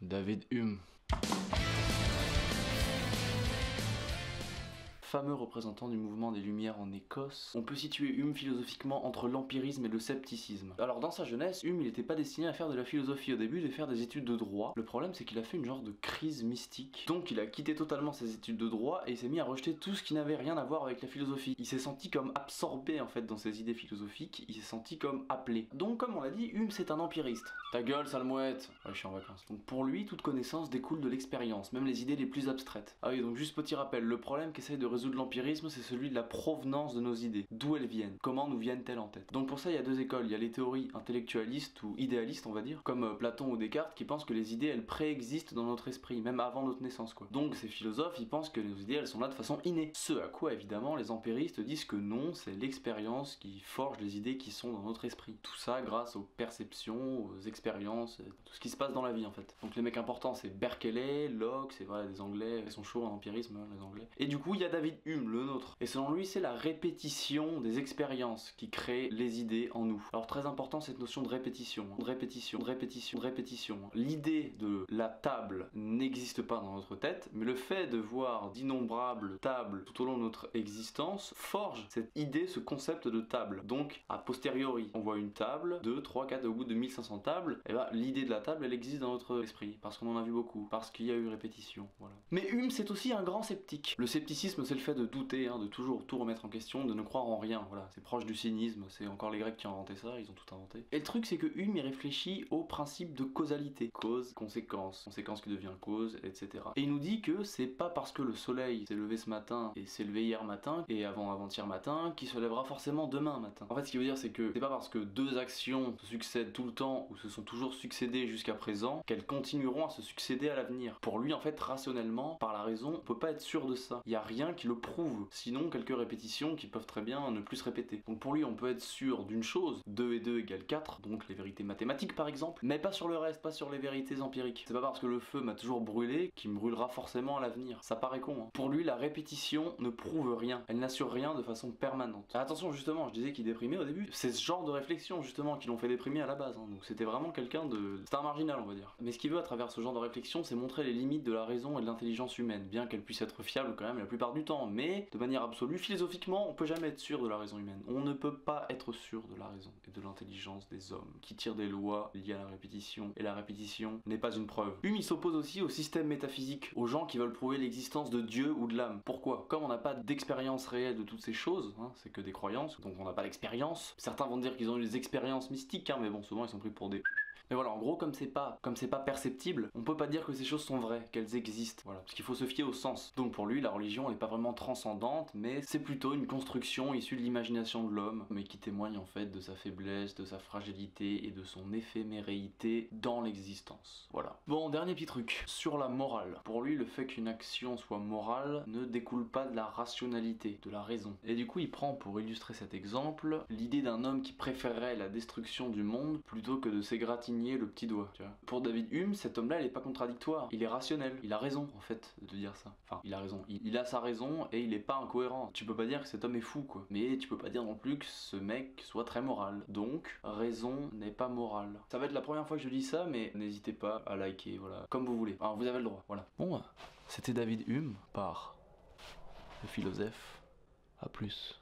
David Hume. Fameux représentant du mouvement des Lumières en Écosse, on peut situer Hume philosophiquement entre l'empirisme et le scepticisme. Alors dans sa jeunesse, Hume il était pas destiné à faire de la philosophie au début, de faire des études de droit. Le problème c'est qu'il a fait une genre de crise mystique, donc il a quitté totalement ses études de droit et il s'est mis à rejeter tout ce qui n'avait rien à voir avec la philosophie. Il s'est senti comme absorbé en fait dans ses idées philosophiques, il s'est senti comme appelé. Donc comme on l'a dit, Hume c'est un empiriste. Ta gueule sale mouette. Ouais je suis en vacances. Donc pour lui, toute connaissance découle de l'expérience, même les idées les plus abstraites. Ah oui donc juste petit rappel, le problème qu'essaye de résoudre l'empirisme, c'est celui de la provenance de nos idées, d'où elles viennent, comment nous viennent-elles en tête. Donc pour ça il y a deux écoles, il y a les théories intellectualistes ou idéalistes on va dire, comme Platon ou Descartes qui pensent que les idées elles préexistent dans notre esprit, même avant notre naissance quoi. Donc ces philosophes ils pensent que nos idées elles sont là de façon innée. Ce à quoi évidemment les empiristes disent que non, c'est l'expérience qui forge les idées qui sont dans notre esprit. Tout ça grâce aux perceptions, aux expériences, tout ce qui se passe dans la vie en fait. Donc les mecs importants c'est Berkeley, Locke, c'est voilà des anglais, ils sont chauds en empirisme hein, les anglais. Et du coup il y a David Hume, le nôtre. Et selon lui, c'est la répétition des expériences qui crée les idées en nous. Alors très important cette notion de répétition, de répétition, de répétition, de répétition. L'idée de la table n'existe pas dans notre tête, mais le fait de voir d'innombrables tables tout au long de notre existence forge cette idée, ce concept de table. Donc, a posteriori, on voit une table, 2, 3, 4, au bout de 1500 tables, et ben l'idée de la table, elle existe dans notre esprit, parce qu'on en a vu beaucoup, parce qu'il y a eu répétition, voilà. Mais Hume, c'est aussi un grand sceptique. Le scepticisme, c'est le fait de douter, de toujours tout remettre en question, de ne croire en rien, voilà. C'est proche du cynisme, c'est encore les Grecs qui ont inventé ça, ils ont tout inventé. Et le truc, c'est que Hume, il réfléchit au principe de causalité. Cause, conséquence, conséquence qui devient cause, etc. Et il nous dit que c'est pas parce que le soleil s'est levé ce matin, et s'est levé hier matin, et avant-hier matin, qu'il se lèvera forcément demain matin. En fait, ce qu'il veut dire, c'est que c'est pas parce que deux actions se succèdent tout le temps, ou se sont toujours succédées jusqu'à présent, qu'elles continueront à se succéder à l'avenir. Pour lui, en fait, rationnellement, par la raison, on peut pas être sûr de ça. Il y a rien qui le prouve. Sinon, quelques répétitions qui peuvent très bien ne plus se répéter. Donc pour lui, on peut être sûr d'une chose, 2 et 2 égale 4, donc les vérités mathématiques par exemple, mais pas sur le reste, pas sur les vérités empiriques. C'est pas parce que le feu m'a toujours brûlé qu'il me brûlera forcément à l'avenir. Ça paraît con, hein. Pour lui, la répétition ne prouve rien. Elle n'assure rien de façon permanente. Attention, justement, je disais qu'il déprimait au début. C'est ce genre de réflexion, justement, qui l'ont fait déprimer à la base, hein. Donc c'était vraiment quelqu'un de... C'était un marginal, on va dire. Mais ce qu'il veut à travers ce genre de réflexion, c'est montrer les limites de la raison et de l'intelligence humaine, bien qu'elle puisse être fiable quand même la plupart du temps, mais de manière absolue, philosophiquement, on peut jamais être sûr de la raison humaine. On ne peut pas être sûr de la raison et de l'intelligence des hommes qui tirent des lois liées à la répétition, et la répétition n'est pas une preuve. Hume il s'oppose aussi au système métaphysique, aux gens qui veulent prouver l'existence de Dieu ou de l'âme. Pourquoi? Comme on n'a pas d'expérience réelle de toutes ces choses, hein, c'est que des croyances, donc on n'a pas d'expérience. Certains vont dire qu'ils ont eu des expériences mystiques, hein, mais bon, souvent ils sont pris pour des... Mais voilà, en gros, comme c'est pas perceptible, on peut pas dire que ces choses sont vraies, qu'elles existent, voilà, parce qu'il faut se fier au sens. Donc pour lui, la religion elle est pas vraiment transcendante, mais c'est plutôt une construction issue de l'imagination de l'homme, mais qui témoigne en fait de sa faiblesse, de sa fragilité et de son éphéméréité dans l'existence. Voilà. Bon, dernier petit truc, sur la morale. Pour lui, le fait qu'une action soit morale ne découle pas de la rationalité, de la raison. Et du coup, il prend pour illustrer cet exemple l'idée d'un homme qui préférerait la destruction du monde plutôt que de s'égratigner le petit doigt, tu vois. Pour David Hume, cet homme-là, il est pas contradictoire, il est rationnel, il a raison en fait de dire ça. Enfin, il a raison, il a sa raison et il est pas incohérent. Tu peux pas dire que cet homme est fou quoi, mais tu peux pas dire non plus que ce mec soit très moral. Donc, raison n'est pas morale. Ça va être la première fois que je dis ça, mais n'hésitez pas à liker, voilà, comme vous voulez. Alors, vous avez le droit, voilà. Bon, c'était David Hume par le philosophe. À plus.